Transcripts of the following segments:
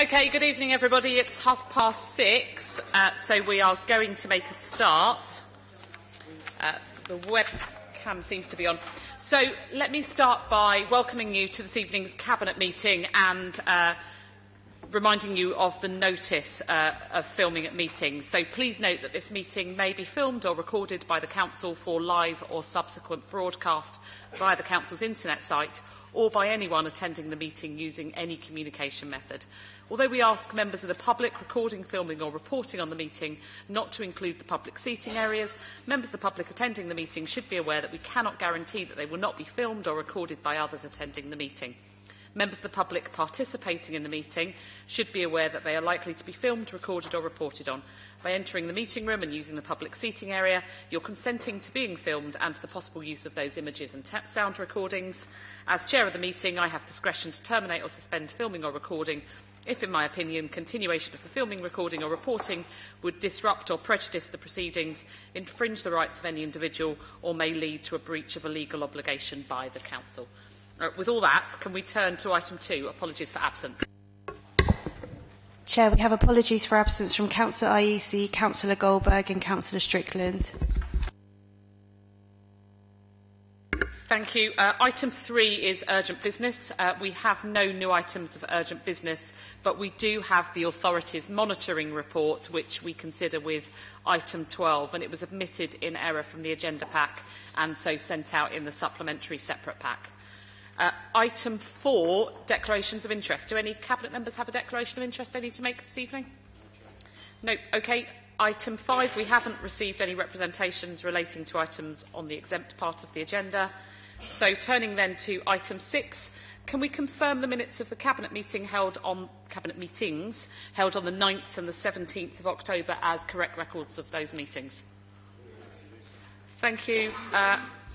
Okay, good evening everybody. It's 6:30, so we are going to make a start. The webcam seems to be on. So let me start by welcoming you to this evening's Cabinet meeting and reminding you of the notice of filming at meetings. So please note that this meeting may be filmed or recorded by the Council for live or subsequent broadcast via the Council's internet site or by anyone attending the meeting using any communication method. Although we ask members of the public recording, filming or reporting on the meeting not to include the public seating areas, members of the public attending the meeting should be aware that we cannot guarantee that they will not be filmed or recorded by others attending the meeting. Members of the public participating in the meeting should be aware that they are likely to be filmed, recorded or reported on. By entering the meeting room and using the public seating area, you're consenting to being filmed and to the possible use of those images and sound recordings. As chair of the meeting, I have discretion to terminate or suspend filming or recording if, in my opinion, continuation of the filming, recording or reporting would disrupt or prejudice the proceedings, infringe the rights of any individual or may lead to a breach of a legal obligation by the Council. With all that, can we turn to item 2, apologies for absence? Chair, we have apologies for absence from Councillor IEC, Councillor Goldberg and Councillor Strickland. Thank you. Item 3 is urgent business. We have no new items of urgent business, but we do have the authorities' monitoring report, which we consider with item 12, and it was omitted in error from the agenda pack and so sent out in the supplementary separate pack. Item 4, declarations of interest. Do any Cabinet members have a declaration of interest they need to make this evening? No. Okay. Item 5, we haven't received any representations relating to items on the exempt part of the agenda. So turning then to item 6, can we confirm the minutes of the Cabinet meetings held on the 9th and the 17th of October as correct records of those meetings? Thank you.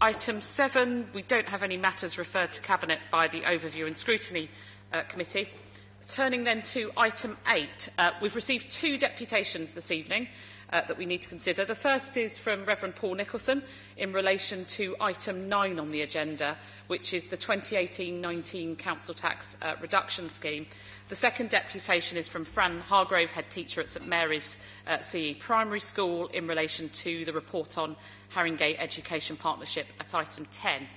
Item 7, we don't have any matters referred to Cabinet by the Overview and Scrutiny Committee. Turning then to item 8, we've received 2 deputations this evening that we need to consider. The first is from Reverend Paul Nicholson in relation to item 9 on the agenda, which is the 2018-19 Council Tax Reduction Scheme. The second deputation is from Fran Hargrove, Head Teacher at St Mary's CE Primary School, in relation to the report on Haringey Education Partnership at item 10.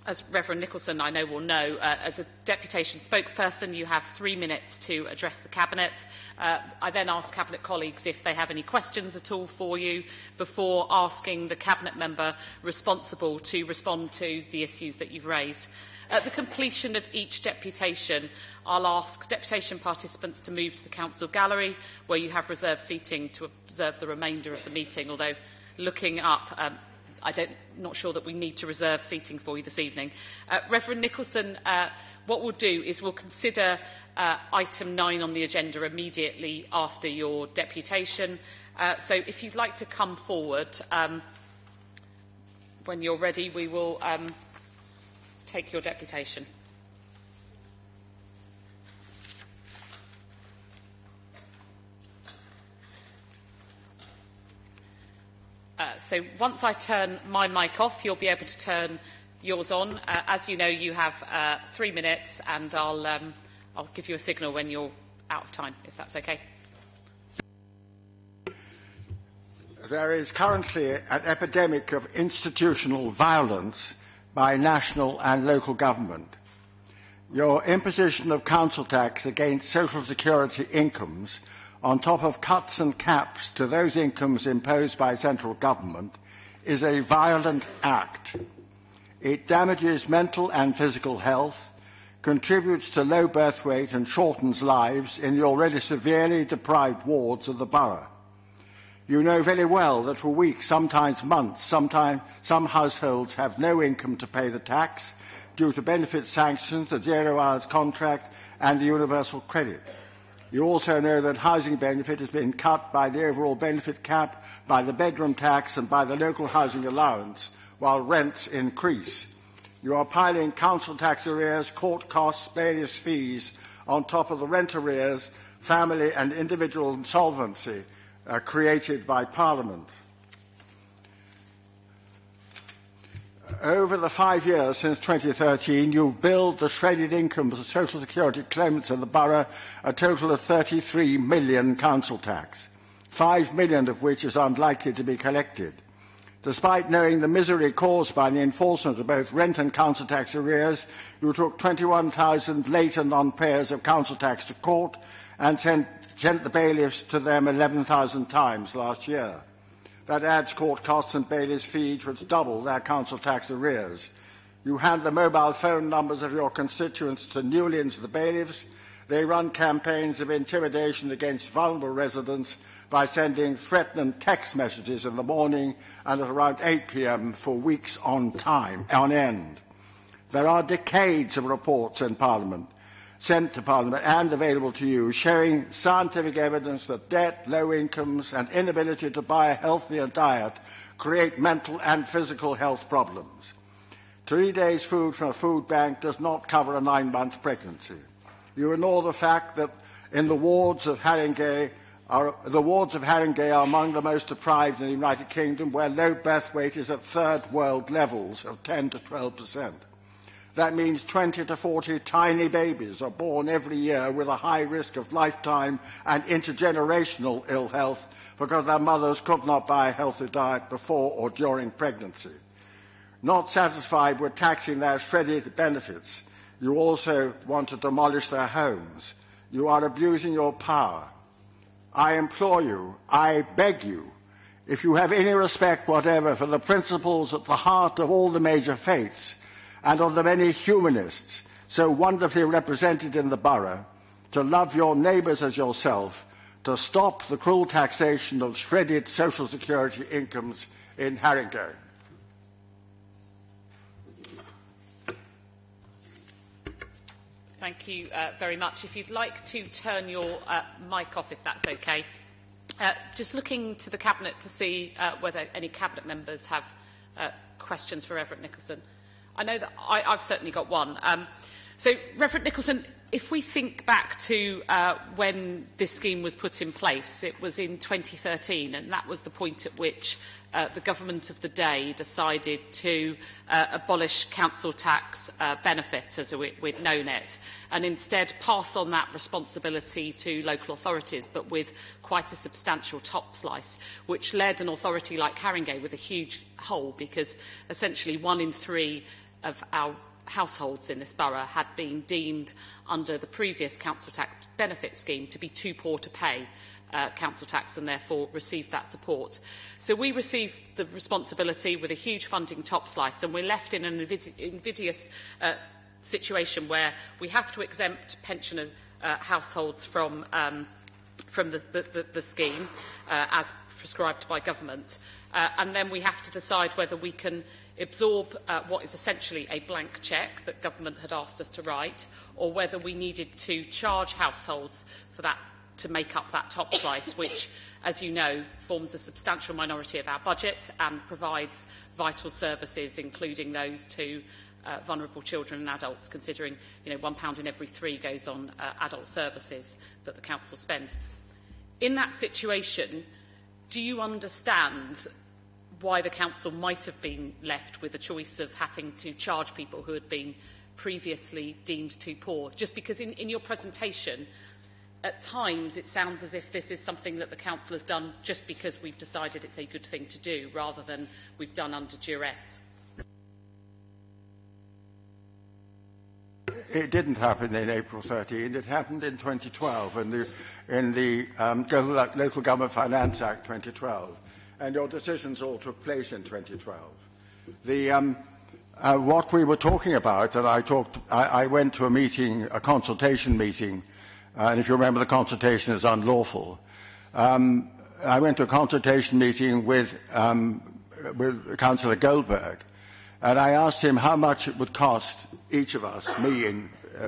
As Reverend Nicholson, I know, will know, as a deputation spokesperson, you have 3 minutes to address the Cabinet. I then ask Cabinet colleagues if they have any questions at all for you before asking the Cabinet member responsible to respond to the issues that you've raised. At the completion of each deputation, I'll ask deputation participants to move to the Council Gallery, where you have reserved seating to observe the remainder of the meeting, although looking up, not sure that we need to reserve seating for you this evening. Reverend Nicholson, what we'll do is we'll consider item 9 on the agenda immediately after your deputation. So if you'd like to come forward, when you're ready, we will take your deputation. So once I turn my mic off, you'll be able to turn yours on. As you know, you have 3 minutes, and I'll give you a signal when you're out of time, if that's okay. There is currently an epidemic of institutional violence by national and local government. Your imposition of council tax against social security incomes on top of cuts and caps to those incomes imposed by central government is a violent act. It damages mental and physical health, contributes to low birth weight and shortens lives in the already severely deprived wards of the borough. You know very well that for weeks, sometimes months, some households have no income to pay the tax due to benefit sanctions, the 0 hours contract and the universal credit. You also know that housing benefit has been cut by the overall benefit cap, by the bedroom tax and by the local housing allowance, while rents increase. You are piling council tax arrears, court costs, bailiffs' fees on top of the rent arrears, family and individual insolvency created by Parliament. over the 5 years since 2013, you've billed the shredded incomes of Social Security claimants in the borough a total of 33 million council tax, 5 million of which is unlikely to be collected. Despite knowing the misery caused by the enforcement of both rent and council tax arrears, you took 21,000 late and non-payers of council tax to court and sent the bailiffs to them 11,000 times last year. That adds court costs and bailiffs' fees, which double their council tax arrears. You hand the mobile phone numbers of your constituents to Newlands, the bailiffs. They run campaigns of intimidation against vulnerable residents by sending threatening text messages in the morning and at around 8 p.m. for weeks on end. There are decades of reports in Parliament, sent to Parliament and available to you, showing scientific evidence that debt, low incomes and inability to buy a healthier diet create mental and physical health problems. 3 days' food from a food bank does not cover a 9-month pregnancy. You ignore the fact that in the wards of Haringey are among the most deprived in the United Kingdom, where low birth weight is at third world levels of 10 to 12%. That means 20 to 40 tiny babies are born every year with a high risk of lifetime and intergenerational ill health because their mothers could not buy a healthy diet before or during pregnancy. Not satisfied with taxing their shredded benefits, you also want to demolish their homes. You are abusing your power. I implore you, I beg you, if you have any respect whatever for the principles at the heart of all the major faiths and of the many humanists so wonderfully represented in the borough, to love your neighbours as yourself, to stop the cruel taxation of shredded social security incomes in Haringey. Thank you very much. If you'd like to turn your mic off, if that's okay. Just looking to the Cabinet to see whether any Cabinet members have questions for Reverend Nicholson. I know that I've certainly got one. So, Reverend Nicholson, if we think back to when this scheme was put in place, it was in 2013, and that was the point at which the government of the day decided to abolish council tax benefit, as we'd known it, and instead pass on that responsibility to local authorities, but with quite a substantial top slice, which led an authority like Haringey with a huge hole, because essentially 1 in 3 of our households in this borough had been deemed under the previous council tax benefit scheme to be too poor to pay council tax and therefore received that support. So we received the responsibility with a huge funding top slice, and we're left in an invidious situation where we have to exempt pensioner households from the scheme as prescribed by government, and then we have to decide whether we can absorb what is essentially a blank cheque that government had asked us to write, or whether we needed to charge households for that to make up that top slice, which, as you know, forms a substantial minority of our budget and provides vital services, including those to vulnerable children and adults, considering £1 in every 3 goes on adult services that the council spends. In that situation, do you understand why the council might have been left with the choice of having to charge people who had been previously deemed too poor? Just because in your presentation, at times it sounds as if this is something that the council has done just because we've decided it's a good thing to do, rather than we've done under duress. It didn't happen in April 13. It happened in 2012 in the Local Government Finance Act 2012. And your decisions all took place in 2012. What we were talking about, and I went to a meeting, a consultation meeting, and if you remember, the consultation is unlawful. I went to a consultation meeting with Councillor Goldberg, and I asked him how much it would cost each of us,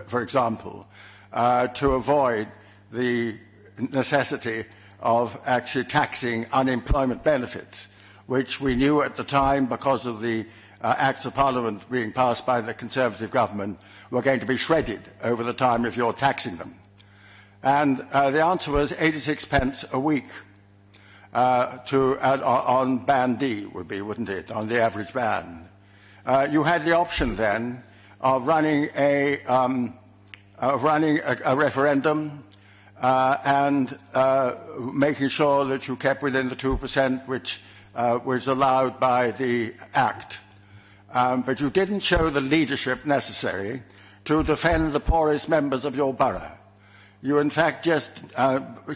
for example, to avoid the necessity of actually taxing unemployment benefits, which we knew at the time, because of the Acts of Parliament being passed by the Conservative government, were going to be shredded over the time if you're taxing them. And the answer was 86 pence a week on band D, would be, wouldn't it, on the average band. you had the option then of running a referendum and making sure that you kept within the 2%, which was allowed by the Act. But you didn't show the leadership necessary to defend the poorest members of your borough. You, in fact, just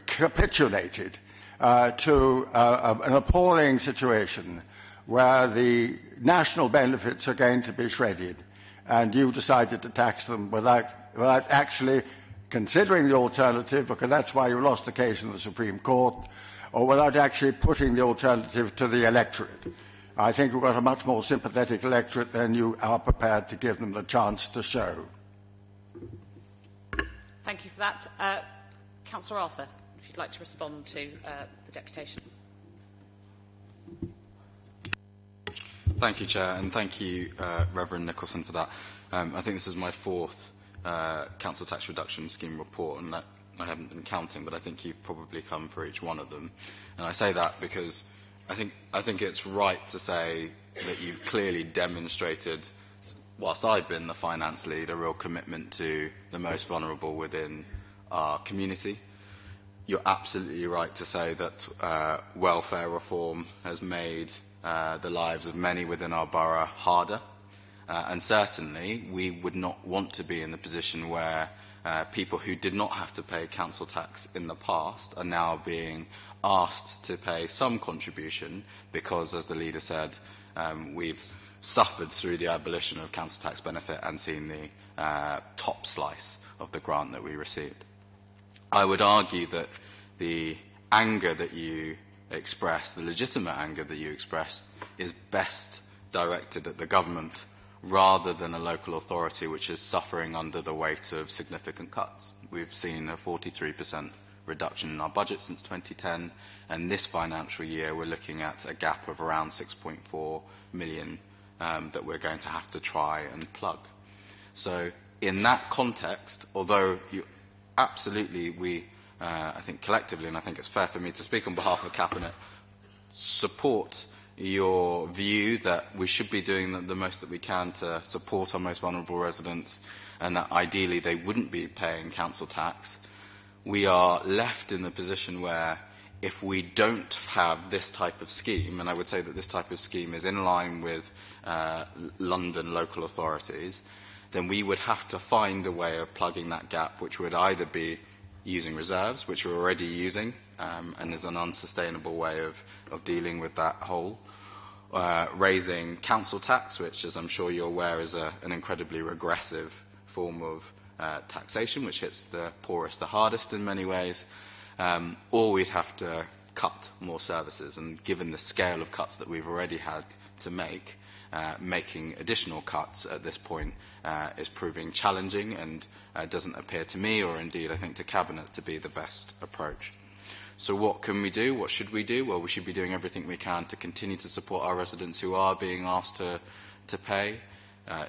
capitulated to an appalling situation where the national benefits are going to be shredded, and you decided to tax them without actually considering the alternative, because that's why you lost the case in the Supreme Court, or without actually putting the alternative to the electorate. I think you've got a much more sympathetic electorate than you are prepared to give them the chance to show. Thank you for that. Councillor Arthur, if you'd like to respond to the deputation. Thank you, Chair, and thank you, Reverend Nicholson, for that. I think this is my fourth council tax reduction scheme report, and I haven't been counting, but I think you've probably come for each one of them. And I say that because I think it's right to say that you've clearly demonstrated, whilst I've been the finance lead, a real commitment to the most vulnerable within our community. You're absolutely right to say that welfare reform has made the lives of many within our borough harder. And certainly, we would not want to be in the position where people who did not have to pay council tax in the past are now being asked to pay some contribution because, as the leader said, we've suffered through the abolition of council tax benefit and seen the top slice of the grant that we received. I would argue that the anger that you expressed, the legitimate anger that you expressed, is best directed at the government rather than a local authority which is suffering under the weight of significant cuts. We've seen a 43% reduction in our budget since 2010, and this financial year we're looking at a gap of around 6.4 million that we're going to have to try and plug. So in that context, although we I think collectively, and I think it's fair for me to speak on behalf of Cabinet, support your view that we should be doing the most that we can to support our most vulnerable residents, and that ideally they wouldn't be paying council tax, we are left in the position where if we don't have this type of scheme, and I would say that this type of scheme is in line with London local authorities, then we would have to find a way of plugging that gap, which would either be using reserves, which we're already using, and is an unsustainable way of dealing with that hole, raising council tax, which, as I'm sure you're aware, is an incredibly regressive form of taxation, which hits the poorest the hardest in many ways, or we'd have to cut more services. And given the scale of cuts that we've already had to make, making additional cuts at this point is proving challenging and doesn't appear to me, or indeed I think to Cabinet, to be the best approach. So what can we do? What should we do? Well, we should be doing everything we can to continue to support our residents who are being asked to pay.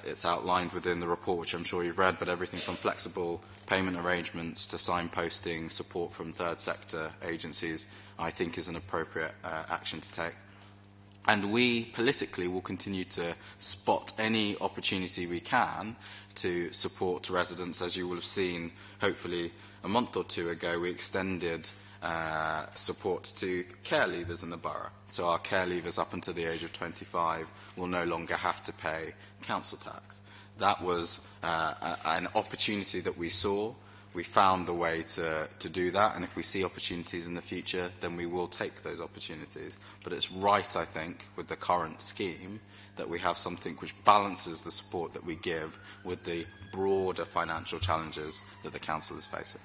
It's outlined within the report, which I'm sure you've read, but everything from flexible payment arrangements to signposting, support from third sector agencies, I think is an appropriate action to take. And we, politically, will continue to spot any opportunity we can to support residents. As you will have seen, hopefully, a month or two ago, we extended support to care leavers in the borough. So our care leavers up until the age of 25 will no longer have to pay council tax. That was an opportunity that we saw. We found the way to do that, and if we see opportunities in the future, then we will take those opportunities. But it's right, I think, with the current scheme, that we have something which balances the support that we give with the broader financial challenges that the Council is facing.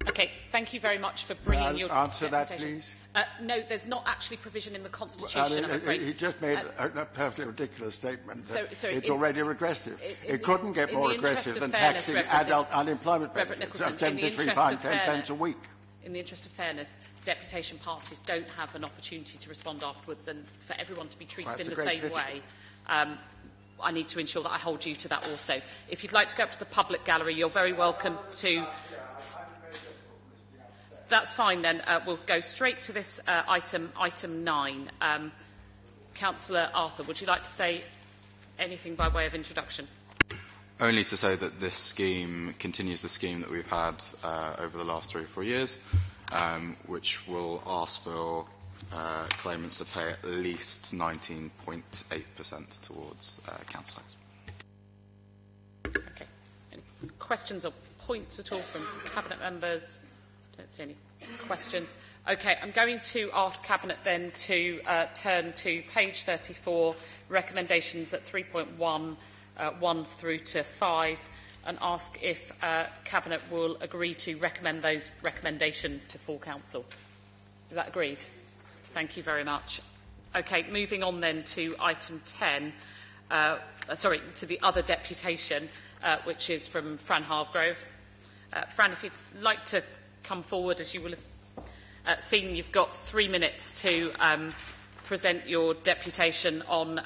Okay, thank you very much for bringing your answer that, please. No, there's not actually provision in the Constitution, I'm afraid. He just made a perfectly ridiculous statement. It's in, already regressive. It couldn't get more aggressive than taxing adult unemployment benefits of £73.10 a week. In the interest of fairness, deputation parties don't have an opportunity to respond afterwards, and for everyone to be treated in the same way, I need to ensure that I hold you to that also. If you'd like to go up to the public gallery, you're very welcome to... That's fine then. We'll go straight to this item 9. Councillor Arthur, would you like to say anything by way of introduction? Only to say that this scheme continues the scheme that we've had over the last 3 or 4 years, which will ask for claimants to pay at least 19.8% towards council tax. Okay. Any questions or points at all from Cabinet members? Don't see any questions. Okay, I'm going to ask Cabinet then to turn to page 34, recommendations at 3.1, 1 through to 5, and ask if Cabinet will agree to recommend those recommendations to full council. Is that agreed? Thank you very much. Okay, moving on then to item 10, to the other deputation, which is from Fran Hargrove. Fran, if you'd like to come forward, as you will have seen, you've got 3 minutes to present your deputation on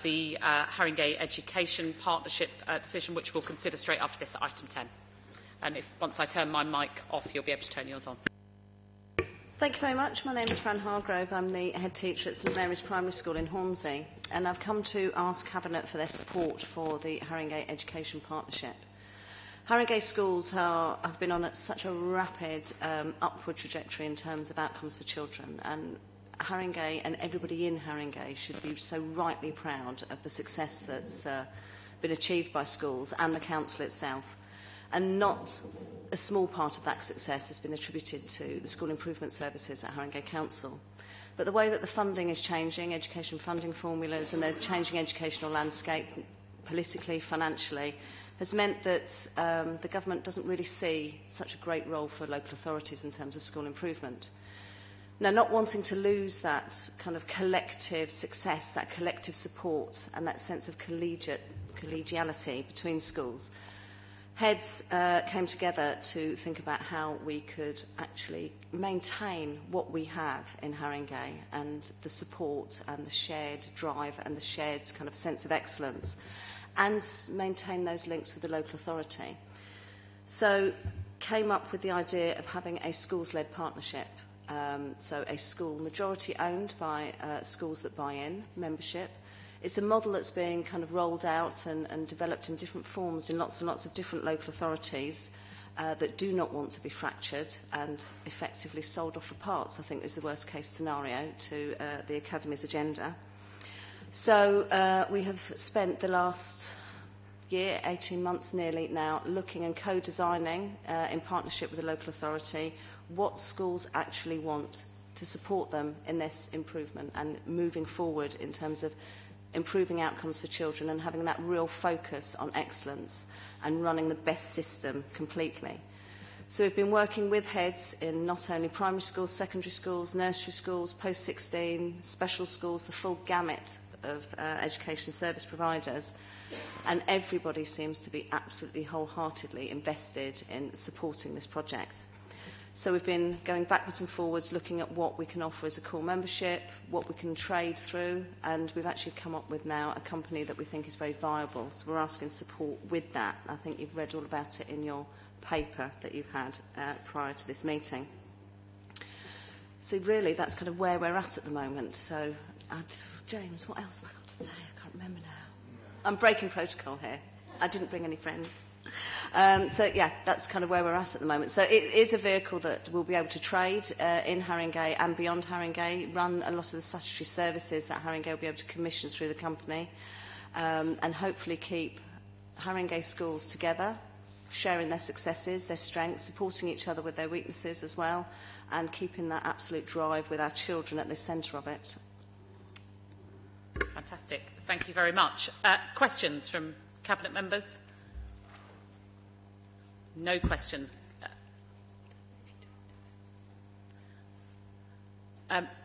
the Haringey Education Partnership decision, which we'll consider straight after this at item 10. And once I turn my mic off, you'll be able to turn yours on. Thank you very much. My name is Fran Hargrove. I'm the head teacher at St Mary's Primary School in Haringey, and I've come to ask Cabinet for their support for the Haringey Education Partnership. Haringey schools have been on such a rapid upward trajectory in terms of outcomes for children, and Haringey and everybody in Haringey should be so rightly proud of the success that's been achieved by schools and the council itself. And not a small part of that success has been attributed to the school improvement services at Haringey Council. But the way that the funding is changing, education funding formulas, and the changing educational landscape politically, financially, has meant that the government doesn't really see such a great role for local authorities in terms of school improvement. Now, not wanting to lose that kind of collective success, that collective support, and that sense of collegiality between schools, heads came together to think about how we could actually maintain what we have in Haringey and the support and the shared drive and the shared kind of sense of excellence, and maintain those links with the local authority. So came up with the idea of having a schools-led partnership. So a school majority owned by schools that buy in membership. It's a model that's being kind of rolled out and developed in different forms in lots and lots of different local authorities that do not want to be fractured and effectively sold off for parts, I think is the worst case scenario to the Academy's agenda. So we have spent the last year, 18 months nearly now, looking and co-designing in partnership with the local authority what schools actually want to support them in this improvement and moving forward in terms of improving outcomes for children and having that real focus on excellence and running the best system completely. So we've been working with heads in not only primary schools, secondary schools, nursery schools, post-16, special schools, the full gamut of education service providers, and everybody seems to be absolutely wholeheartedly invested in supporting this project. So we've been going backwards and forwards, looking at what we can offer as a core membership, what we can trade through, and we've actually come up with now a company that we think is very viable. So we're asking support with that. I think you've read all about it in your paper that you've had prior to this meeting. So really, that's kind of where we're at the moment. So, James, what else have I got to say? I can't remember now. I'm breaking protocol here. I didn't bring any friends. So, yeah, that's kind of where we're at the moment. So it is a vehicle that we'll be able to trade in Haringey and beyond Haringey, run a lot of the statutory services that Haringey will be able to commission through the company, and hopefully keep Haringey schools together, sharing their successes, their strengths, supporting each other with their weaknesses as well, and keeping that absolute drive with our children at the centre of it. Fantastic. Thank you very much. Questions from Cabinet members? No questions.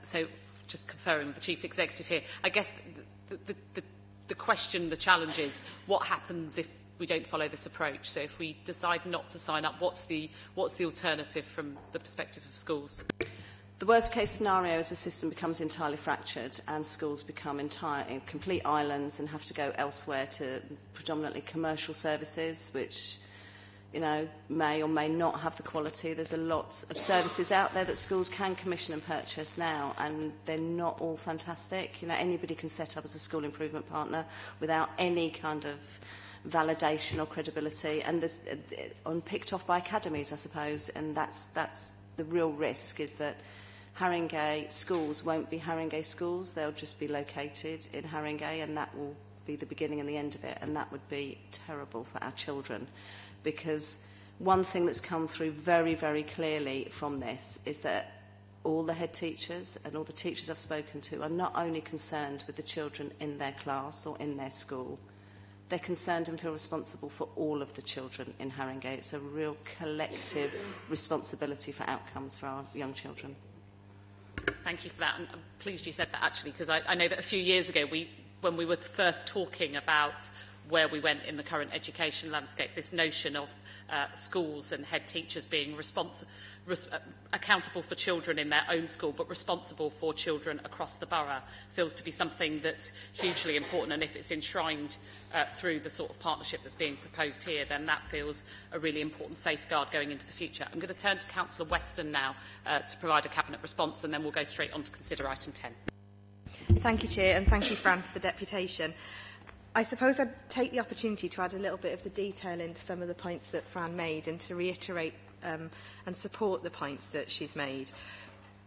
So, just conferring with the Chief Executive here, I guess the question, the challenge is, what happens if we don't follow this approach? So if we decide not to sign up, what's the alternative from the perspective of schools? The worst case scenario is the system becomes entirely fractured and schools become complete islands and have to go elsewhere to predominantly commercial services, which you know, may or may not have the quality. There's a lot of services out there that schools can commission and purchase now, and they're not all fantastic. You know, anybody can set up as a school improvement partner without any kind of validation or credibility, and there's picked off by academies, I suppose, and that's the real risk, is that Haringey schools won't be Haringey schools. They'll just be located in Haringey, and that will be the beginning and the end of it, and that would be terrible for our children. Because one thing that's come through very, very clearly from this is that all the head teachers and all the teachers I've spoken to are not only concerned with the children in their class or in their school, they're concerned and feel responsible for all of the children in Haringey. It's a real collective responsibility for outcomes for our young children. Thank you for that, and I'm pleased you said that, actually, because I know that a few years ago, when we were first talking about where we went in the current education landscape, this notion of schools and head teachers being accountable for children in their own school, but responsible for children across the borough, feels to be something that's hugely important. And if it's enshrined through the sort of partnership that's being proposed here, then that feels a really important safeguard going into the future. I'm going to turn to Councillor Weston now to provide a Cabinet response, and then we'll go straight on to consider item 10. Thank you, Chair, and thank you, Fran, for the deputation. I suppose I'd take the opportunity to add a little bit of the detail into some of the points that Fran made, and to reiterate and support the points that she's made.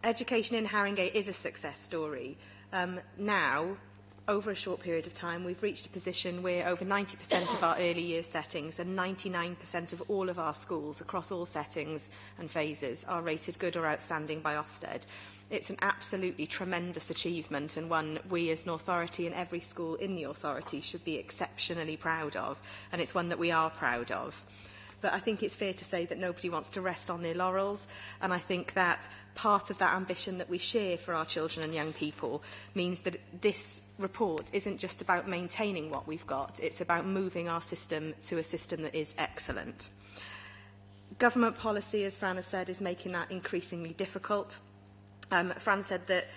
Education in Haringey is a success story. Now, over a short period of time, we've reached a position where over 90% of our early years settings and 99% of all of our schools across all settings and phases are rated good or outstanding by Ofsted. It's an absolutely tremendous achievement, and one we as an authority and every school in the authority should be exceptionally proud of, and it's one that we are proud of. But I think it's fair to say that nobody wants to rest on their laurels, and I think that part of that ambition that we share for our children and young people means that this report isn't just about maintaining what we've got, it's about moving our system to a system that is excellent. Government policy, as Fran has said, is making that increasingly difficult. Fran said that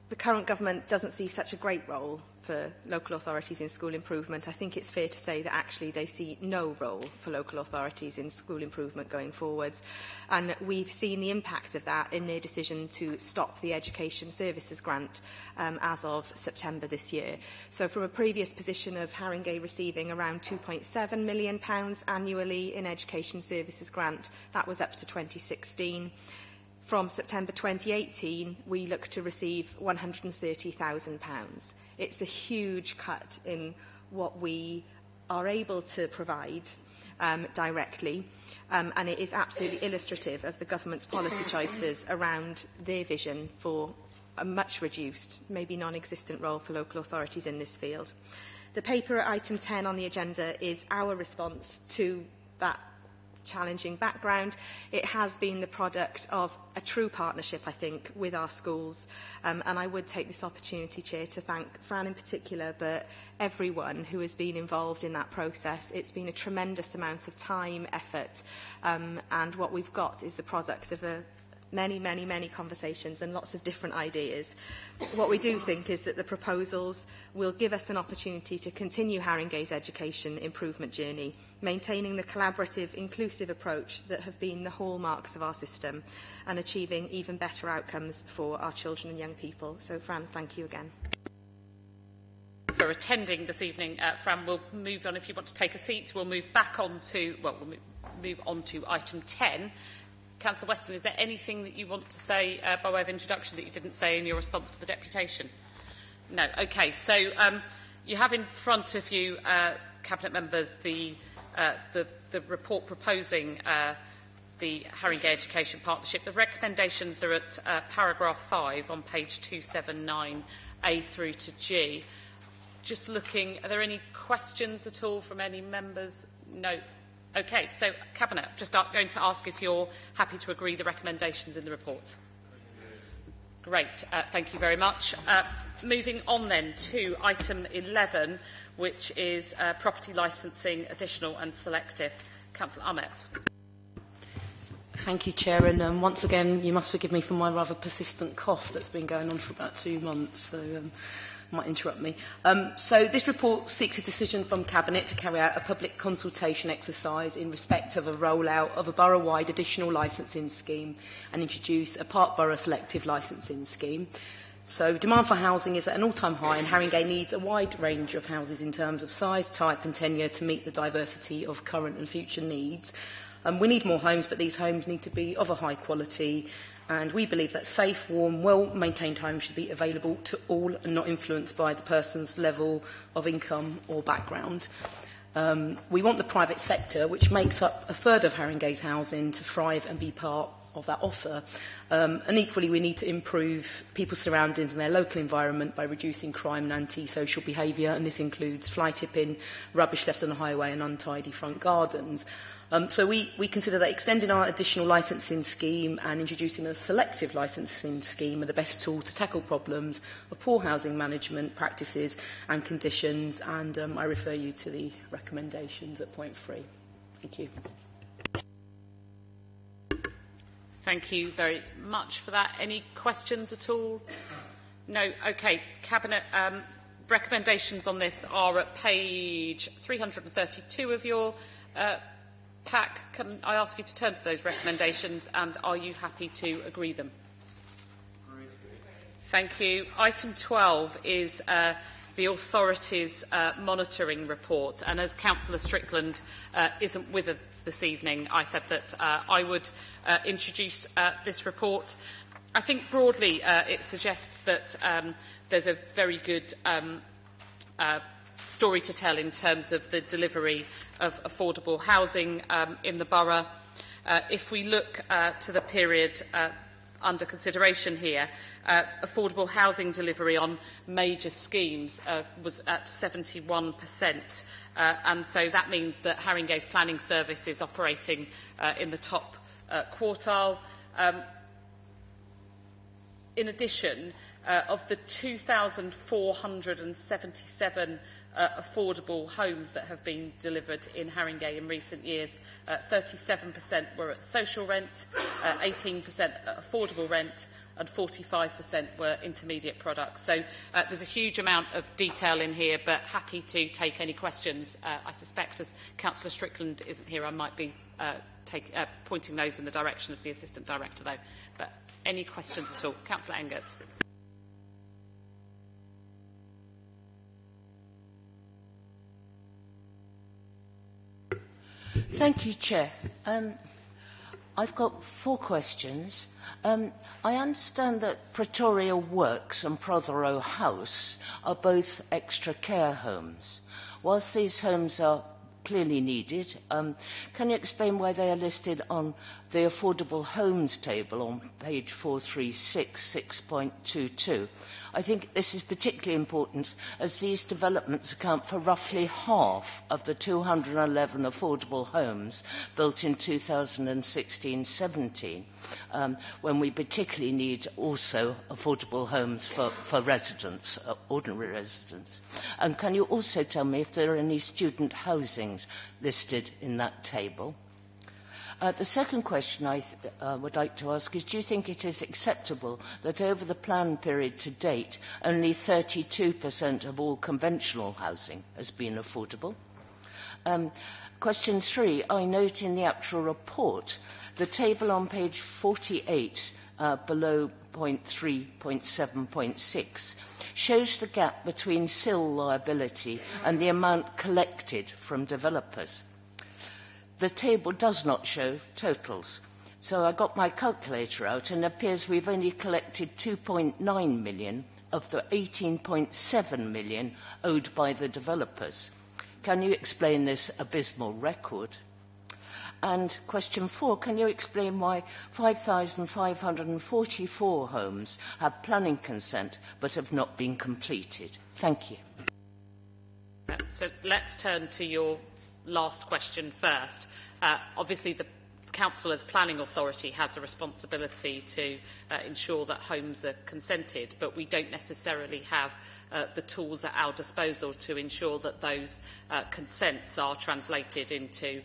the current government doesn't see such a great role for local authorities in school improvement. I think it's fair to say that actually they see no role for local authorities in school improvement going forwards. And we've seen the impact of that in their decision to stop the Education Services Grant as of September this year. So from a previous position of Haringey receiving around £2.7 million annually in Education Services Grant, that was up to 2016. From September 2018, we look to receive £130,000. It's a huge cut in what we are able to provide directly, and it is absolutely illustrative of the government's policy choices around their vision for a much reduced, maybe non-existent role for local authorities in this field. The paper at item 10 on the agenda is our response to that challenging background. It has been the product of a true partnership, I think, with our schools. And I would take this opportunity, Chair, to thank Fran in particular, but everyone who has been involved in that process. It's been a tremendous amount of time, effort, and what we've got is the product of many conversations and lots of different ideas. What we do think is that the proposals will give us an opportunity to continue Haringey's education improvement journey, maintaining the collaborative, inclusive approach that have been the hallmarks of our system, and achieving even better outcomes for our children and young people. So, Fran, thank you again. For attending this evening, Fran, we'll move on. If you want to take a seat, we'll move back on to, well, we'll move on to item 10. Councillor Weston, is there anything that you want to say by way of introduction that you didn't say in your response to the deputation? No. Okay. So you have in front of you, Cabinet members, the report proposing the Haringey Education Partnership. The recommendations are at paragraph 5 on page 279A through to G. Just looking, are there any questions at all from any members? No. Okay, so Cabinet, just going to ask if you're happy to agree the recommendations in the report. Great, thank you very much. Moving on then to item 11, which is property licensing, additional and selective. Councillor Ahmet. Thank you, Chair, and once again, you must forgive me for my rather persistent cough that's been going on for about 2 months, so might interrupt me. So this report seeks a decision from Cabinet to carry out a public consultation exercise in respect of a rollout of a borough-wide additional licensing scheme and introduce a part-borough selective licensing scheme. So demand for housing is at an all-time high, and Haringey needs a wide range of houses in terms of size, type and tenure to meet the diversity of current and future needs. We need more homes, but these homes need to be of a high quality, and we believe that safe, warm, well-maintained homes should be available to all and not influenced by the person's level of income or background. We want the private sector, which makes up a third of Haringey's housing, to thrive and be part of that offer. And equally, we need to improve people's surroundings and their local environment by reducing crime and anti-social behaviour, and this includes fly tipping, rubbish left on the highway and untidy front gardens. So we consider that extending our additional licensing scheme and introducing a selective licensing scheme are the best tool to tackle problems of poor housing management practices and conditions, and I refer you to the recommendations at point 3. Thank you. Thank you very much for that. Any questions at all? No? OK. Cabinet recommendations on this are at page 332 of your pack. Can I ask you to turn to those recommendations, and are you happy to agree them? Thank you. Item 12 is the authorities' monitoring report, and as Councillor Strickland isn't with us this evening, I said that I would introduce this report. I think broadly it suggests that there's a very good story to tell in terms of the delivery of affordable housing in the borough. If we look to the period under consideration here, affordable housing delivery on major schemes was at 71%, and so that means that Haringey's planning service is operating in the top quartile. In addition, of the 2,477 affordable homes that have been delivered in Haringey in recent years, 37% were at social rent, 18% at affordable rent, and 45% were intermediate products. So there's a huge amount of detail in here, but happy to take any questions. I suspect, as Councillor Strickland isn't here, I might be pointing those in the direction of the Assistant Director, though. But any questions at all? Councillor Engert. Thank you, Chair. I've got 4 questions. I understand that Pretoria Works and Prothero House are both extra care homes. Whilst these homes are clearly needed, can you explain why they are listed on the affordable homes table on page 436, 6.22? I think this is particularly important as these developments account for roughly half of the 211 affordable homes built in 2016-17, when we particularly need also affordable homes for residents, ordinary residents. And can you also tell me if there are any student housings listed in that table? The second question I would like to ask is, do you think it is acceptable that over the plan period to date, only 32% of all conventional housing has been affordable? Question 3, I note in the actual report, the table on page 48, below point 3.7.6, shows the gap between SIL liability and the amount collected from developers. The table does not show totals. So I got my calculator out and it appears we've only collected 2.9 million of the 18.7 million owed by the developers. Can you explain this abysmal record? And question 4, can you explain why 5,544 homes have planning consent but have not been completed? Thank you. So let's turn to your last question first. Obviously, the Council as planning authority has a responsibility to ensure that homes are consented, but we don't necessarily have the tools at our disposal to ensure that those consents are translated into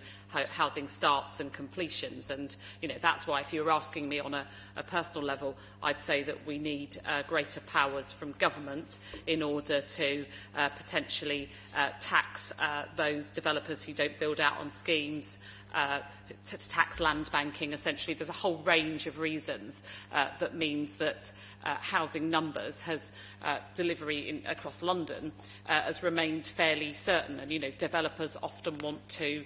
housing starts and completions. And, that's why if you were asking me on a personal level, I'd say that we need greater powers from government in order to potentially tax those developers who don't build out on schemes, to tax land banking. Essentially, there's a whole range of reasons that means that housing numbers delivery across London has remained fairly certain. And, developers often want to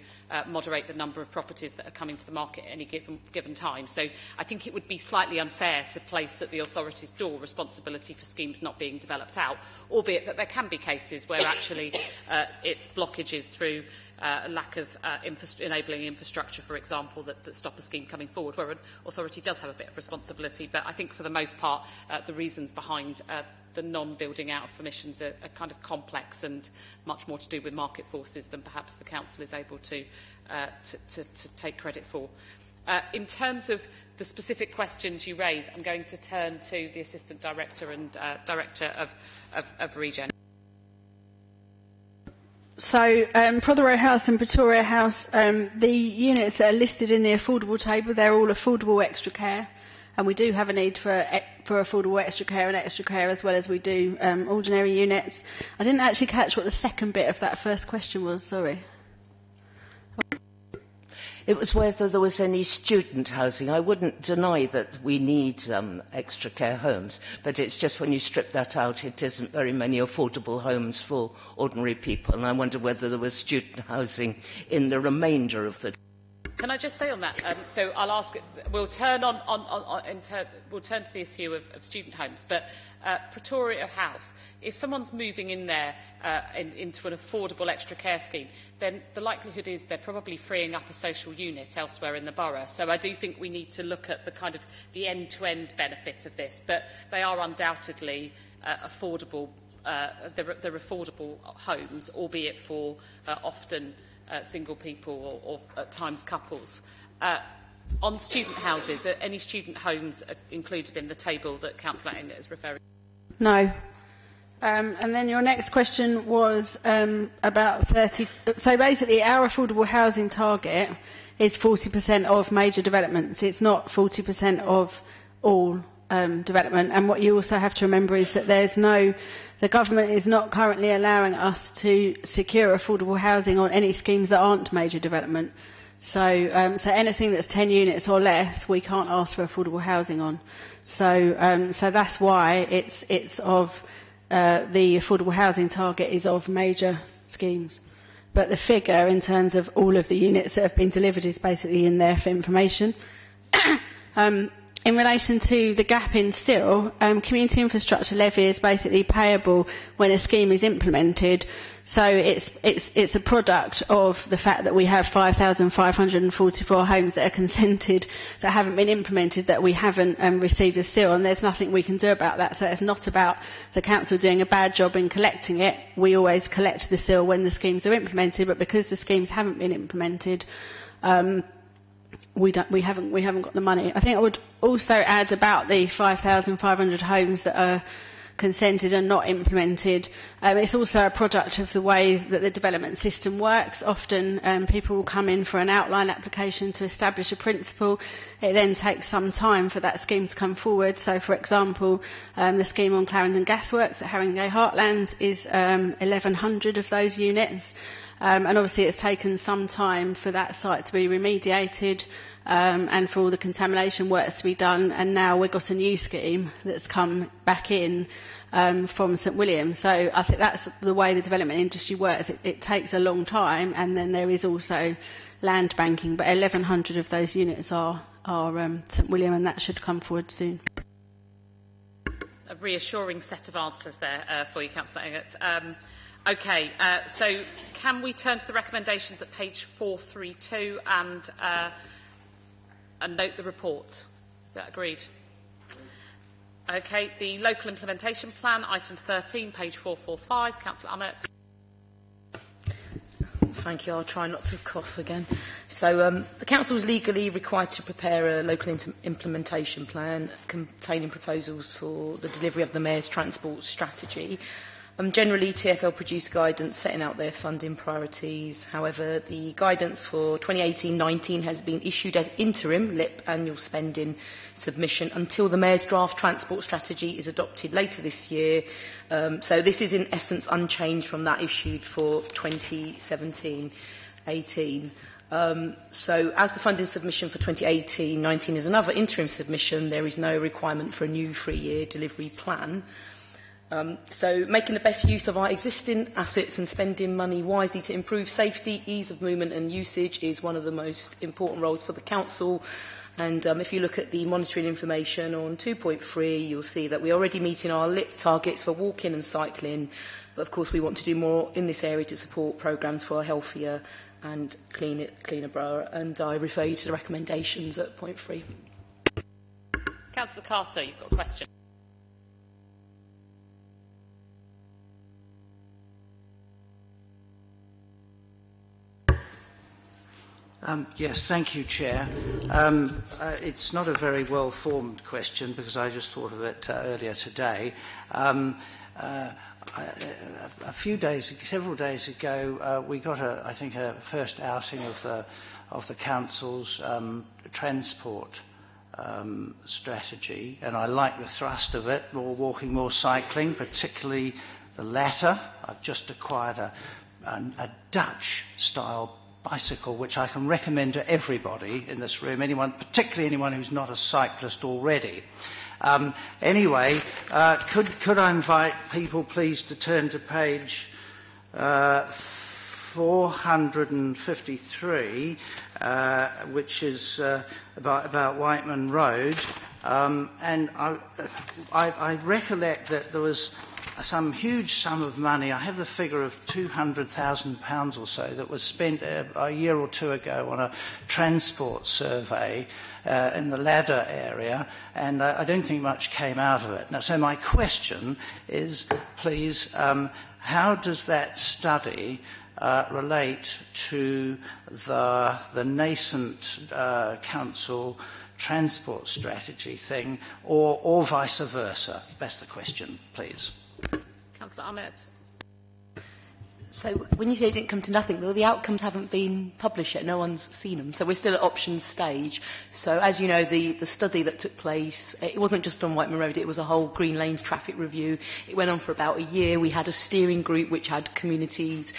moderate the number of properties that are coming to the market at any given time. So I think it would be slightly unfair to place at the authority's door responsibility for schemes not being developed out, albeit that there can be cases where actually it's blockages through a lack of enabling infrastructure, for example, that stop a scheme coming forward, where an authority does have a bit of responsibility. But I think for the most part, the reasons behind the non-building out of permissions are kind of complex and much more to do with market forces than perhaps the Council is able to take credit for. In terms of the specific questions you raise, I'm going to turn to the Assistant Director and Director of Regen. So, Prothero House and Pretoria House, the units that are listed in the affordable table, they're all affordable extra care. And we do have a need for affordable extra care and extra care as well as we do ordinary units. I didn't actually catch what the second bit of that first question was, sorry. It was whether there was any student housing. I wouldn't deny that we need extra care homes, but it's just when you strip that out, it isn't very many affordable homes for ordinary people. And I wonder whether there was student housing in the remainder of the... Can I just say on that? So I'll ask. We'll turn we'll turn to the issue of student homes. But Pretoria House, if someone's moving in there into an affordable extra care scheme, then the likelihood is they're probably freeing up a social unit elsewhere in the borough. So I do think we need to look at the kind of the end-to-end benefit of this. But they are undoubtedly affordable. They're affordable homes, albeit for often. Single people or at times couples. On student houses, are any student homes included in the table that Councillor Engert is referring to? No. And then your next question was about 30... So basically our affordable housing target is 40% of major developments. It's not 40% of all development. And what you also have to remember is that the government is not currently allowing us to secure affordable housing on any schemes that aren't major development. So anything that's 10 units or less, we can't ask for affordable housing on. So that's why it's of the affordable housing target is of major schemes. But the figure in terms of all of the units that have been delivered is basically in there for information. In relation to the gap in SIL, community infrastructure levy is basically payable when a scheme is implemented. So it's a product of the fact that we have 5,544 homes that are consented that haven't been implemented, that we haven't received a SIL, and there's nothing we can do about that. So it's not about the council doing a bad job in collecting it. We always collect the SIL when the schemes are implemented, but because the schemes haven't been implemented, we haven't got the money. I think I would also add about the 5,500 homes that are consented and not implemented. It's also a product of the way that the development system works. Often people will come in for an outline application to establish a principle. It then takes some time for that scheme to come forward. So, for example, the scheme on Clarendon Gasworks at Haringey Heartlands is 1,100 of those units. And obviously it's taken some time for that site to be remediated and for all the contamination works to be done. And now we've got a new scheme that's come back in from St William. So I think that's the way the development industry works. It takes a long time, and then there is also land banking. But 1,100 of those units are St William, and that should come forward soon. A reassuring set of answers there for you, Councillor Engert. OK, so can we turn to the recommendations at page 432 and note the report? Is that agreed? OK, the local implementation plan, item 13, page 445. Councillor Amett. Thank you. I'll try not to cough again. So the Council is legally required to prepare a local implementation plan containing proposals for the delivery of the Mayor's transport strategy. Generally, TfL produce guidance setting out their funding priorities. However, the guidance for 2018-19 has been issued as interim LIP annual spending submission until the Mayor's draft transport strategy is adopted later this year. So this is in essence unchanged from that issued for 2017-18. So as the funding submission for 2018-19 is another interim submission, there is no requirement for a new 3-year delivery plan. So making the best use of our existing assets and spending money wisely to improve safety, ease of movement and usage is one of the most important roles for the Council. And if you look at the monitoring information on 2.3, you'll see that we're already meeting our LIP targets for walking and cycling. But of course, we want to do more in this area to support programmes for a healthier and cleaner borough. And I refer you to the recommendations at point 3. Councillor Carter, you've got a question. Yes, thank you, Chair. It's not a very well-formed question because I just thought of it earlier today. Several days ago, we got I think, a first outing of the Council's transport strategy, and I like the thrust of it: more walking, more cycling, particularly the latter. I've just acquired a Dutch-style bicycle, which I can recommend to everybody in this room, particularly anyone who's not a cyclist already. Anyway, could I invite people, please, to turn to page 453, which is about Whiteman Road, and I recollect that there was some huge sum of money. I have the figure of £200,000 or so that was spent a year or two ago on a transport survey in the Ladder area, and I don't think much came out of it. Now, so my question is, please, how does that study relate to the nascent council transport strategy thing, or vice versa? That's the question, please. Councillor Ahmed. So when you say it didn't come to nothing, well, the outcomes haven't been published yet. No one's seen them. So we're still at options stage. So as you know, the study that took place, it wasn't just on Whiteman Road, it was a whole Green Lanes traffic review. It went on for about a year. We had a steering group which had communities,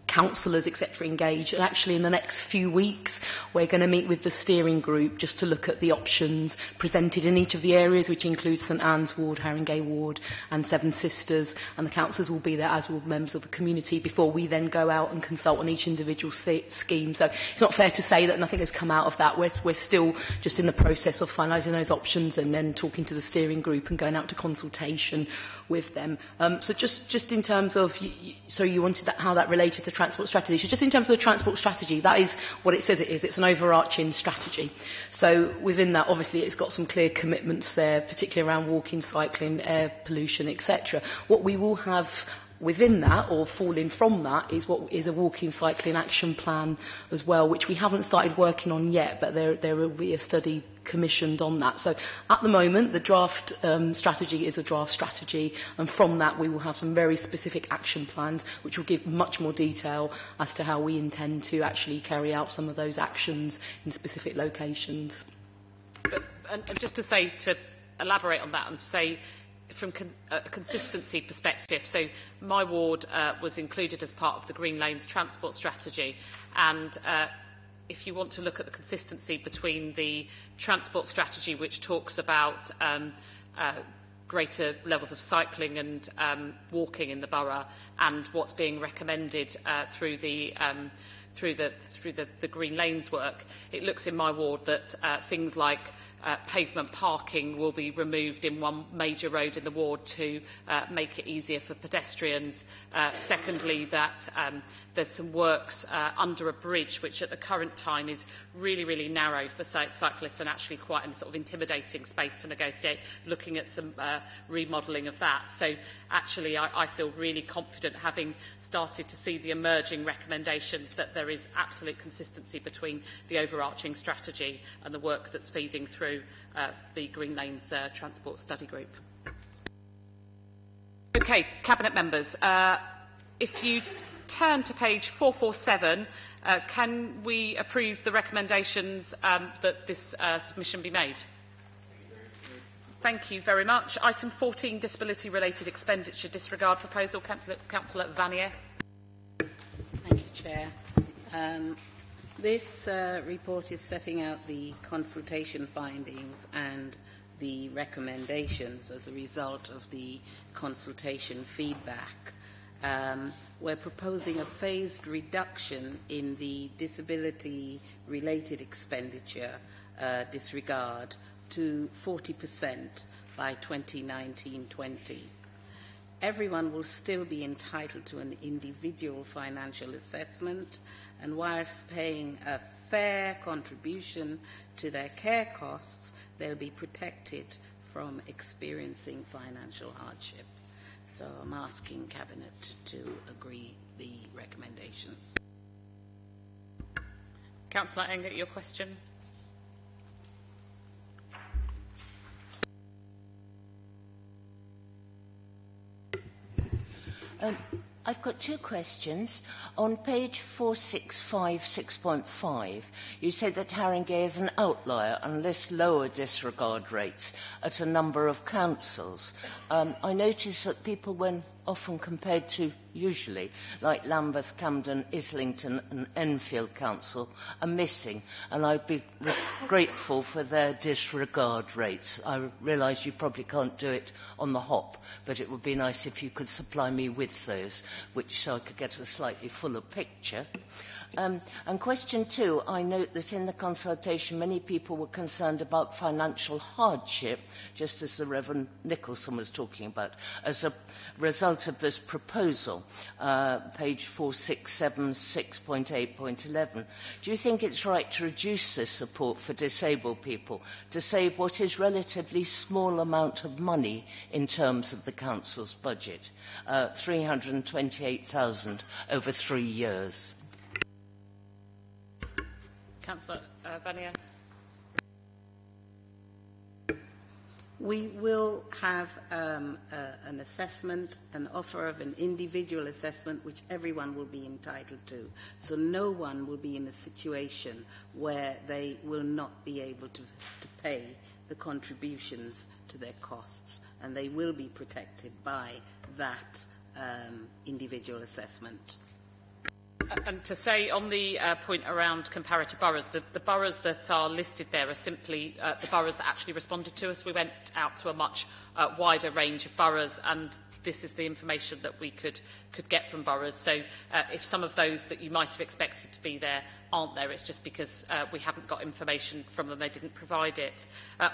councillors, etc. engaged. And actually in the next few weeks, we're going to meet with the steering group just to look at the options presented in each of the areas, which includes St Anne's Ward, Haringey Ward and Seven Sisters. And the councillors will be there, as will members of the community, before we then go out and consult on each individual scheme. So it's not fair to say that nothing has come out of that. We're still just in the process of finalising those options and then talking to the steering group and going out to consultation with them. So just in terms of, so you wanted that, how that related to transport strategy. So just in terms of the transport strategy, that is what it says it is. It's an overarching strategy. So within that, obviously, it's got some clear commitments there, particularly around walking, cycling, air pollution, etc. What we will have within that, or falling from that, is what is a walking cycling action plan as well, which we haven't started working on yet, but there will be a study commissioned on that. So at the moment, the draft strategy is a draft strategy, and from that we will have some very specific action plans which will give much more detail as to how we intend to actually carry out some of those actions in specific locations. And just to say, to elaborate on that and say, from a consistency perspective, so my ward was included as part of the Green Lanes transport strategy, and if you want to look at the consistency between the transport strategy, which talks about greater levels of cycling and walking in the borough, and what's being recommended through the Green Lanes work, it looks in my ward that things like pavement parking will be removed in one major road in the ward to make it easier for pedestrians. Secondly, that there's some works under a bridge which at the current time is really, really narrow for cyclists and actually quite a sort of intimidating space to negotiate, looking at some remodelling of that. So actually I feel really confident, having started to see the emerging recommendations, that there is absolute consistency between the overarching strategy and the work that's feeding through the Green Lanes Transport Study Group. Okay, Cabinet members, if you turn to page 447, can we approve the recommendations that this submission be made? Thank you very much. Item 14, disability-related expenditure disregard proposal. Councillor Vanier. Thank you, Chair. This report is setting out the consultation findings and the recommendations as a result of the consultation feedback. We're proposing a phased reduction in the disability-related expenditure disregard to 40% by 2019-20. Everyone will still be entitled to an individual financial assessment, and whilst paying a fair contribution to their care costs, they'll be protected from experiencing financial hardship. So I'm asking Cabinet to agree the recommendations. Councillor Enger, your question. I've got two questions. On page 465, 6.5, you said that Haringey is an outlier and lists lower disregard rates at a number of councils. I noticed that people, when often compared to usually, like Lambeth, Camden, Islington and Enfield Council, are missing, and I'd be grateful for their disregard rates. I realise you probably can't do it on the hop, but it would be nice if you could supply me with those, so I could get a slightly fuller picture. And question two, I note that in the consultation many people were concerned about financial hardship, just as the Reverend Nicholson was talking about, as a result of this proposal, page 467, 6.8.11. Do you think it's right to reduce this support for disabled people to save what is relatively small amount of money in terms of the Council's budget, 328,000 over 3 years? Councillor Vanier. We will have an assessment, an offer of an individual assessment, which everyone will be entitled to. So no one will be in a situation where they will not be able to pay the contributions to their costs, and they will be protected by that individual assessment. And to say on the point around comparative boroughs, the boroughs that are listed there are simply the boroughs that actually responded to us. We went out to a much wider range of boroughs, and this is the information that we could get from boroughs. So if some of those that you might have expected to be there aren't there, it's just because we haven't got information from them, they didn't provide it.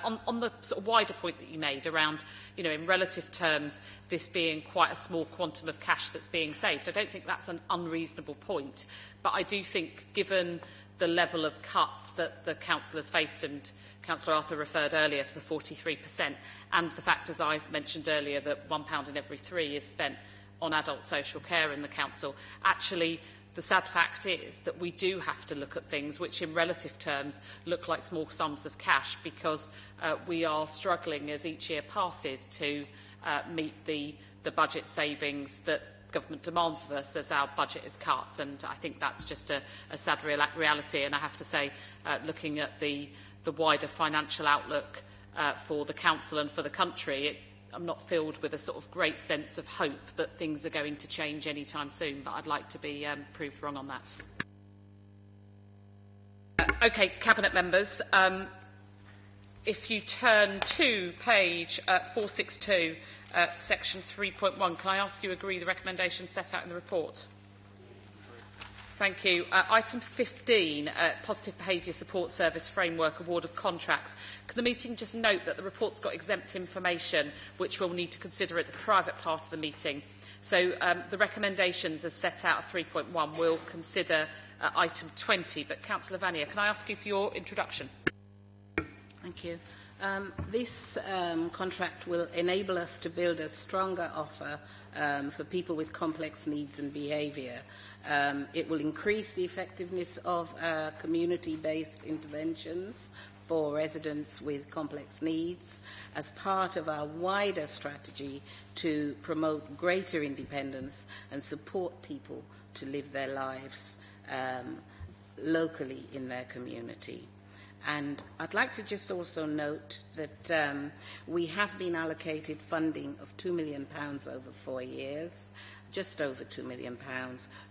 On the sort of wider point that you made around, you know, in relative terms, this being quite a small quantum of cash that's being saved, I don't think that's an unreasonable point, but I do think, given the level of cuts that the Council has faced, and Councillor Arthur referred earlier to the 43%, and the fact, as I mentioned earlier, that £1 in every 3 is spent on adult social care in the Council, actually the sad fact is that we do have to look at things which in relative terms look like small sums of cash, because we are struggling as each year passes to meet the budget savings that government demands of us as our budget is cut, and I think that's just a sad reality. And I have to say, looking at the wider financial outlook for the Council and for the country, I'm not filled with a sort of great sense of hope that things are going to change anytime soon, but I'd like to be proved wrong on that. Okay, Cabinet members, if you turn to page 462, section 3.1, can I ask you to agree the recommendations set out in the report? Thank you. Item 15, Positive Behaviour Support Service Framework Award of Contracts. Can the meeting just note that the report's got exempt information which we'll need to consider at the private part of the meeting. So the recommendations as set out at 3.1 will consider item 20. But Councillor Vanier, can I ask you for your introduction? Thank you. This contract will enable us to build a stronger offer for people with complex needs and behaviour. It will increase the effectiveness of community-based interventions for residents with complex needs as part of our wider strategy to promote greater independence and support people to live their lives locally in their community. And I'd like to just also note that we have been allocated funding of £2 million over 4 years, just over £2 million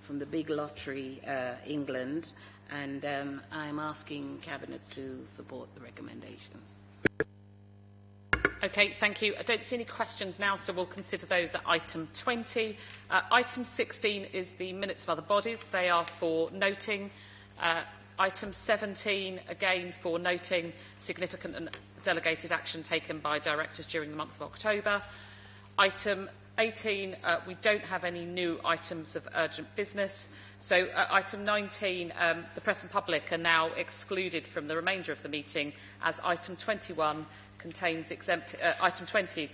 from the Big Lottery England, and I'm asking Cabinet to support the recommendations. Okay, thank you. I don't see any questions now, so we'll consider those at item 20. Item 16 is the minutes of other bodies. They are for noting. Item 17, again for noting significant and delegated action taken by directors during the month of October. Item 18, we don't have any new items of urgent business. So item 19, the press and public are now excluded from the remainder of the meeting, as item 21 contains item 20